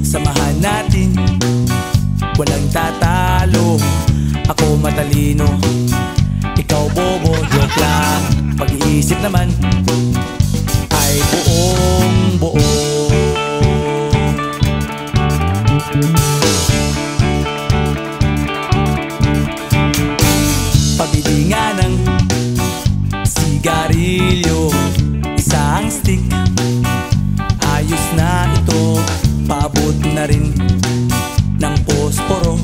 Samahan natin, walang tatalo. Ako matalino, ikaw bobo. Joke lang, pag-iisip naman ay buong buo. Pabili nga ng sigarilyo, isang stick, ayos na ito. Paabot na rin ng posporo.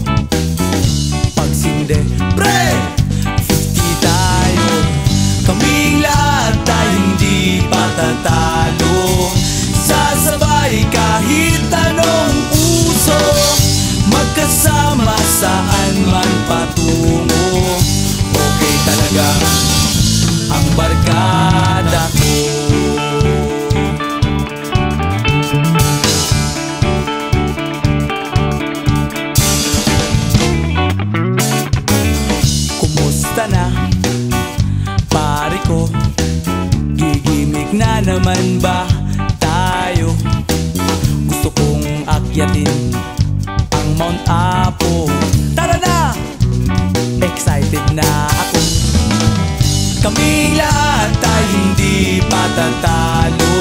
Pagsinde, pre! 50 tayo, kaming lahat tayo hindi patatalo. Sasabay kahit anong uso, magkasama saan man patungo. Okay talaga ang barkada ko. Kumusta na, pare ko? Gigimik na naman ba tayo? Gusto kong akyatin ang Mount Apo. Tara na! Excited na ako. Kaming lahat tayo hindi patatalo.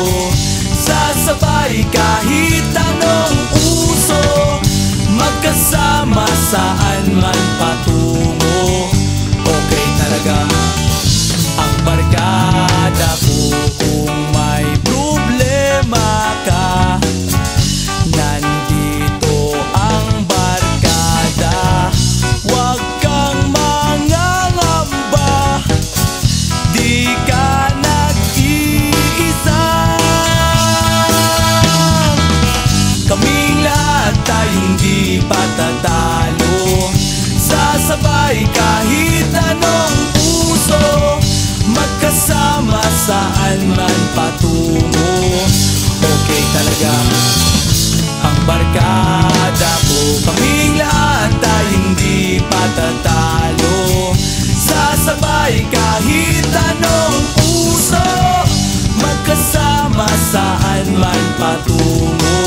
Sasabay kahit anong uso, magkasama saan man patungo. Okay talaga ang barkada ko. Kung may problema ka, nandito ang barkada. Huwag kang mangangamba, di ka nag-iisa. Kaming lahat tayo hindi patatalo. Sasabay kahit anong uso, magkasama saan man patungo. Okay talaga ang barkada ko. Kaming lahat tayo hindi patatalo. Sasabay kahit anong uso, magkasama saan man patungo.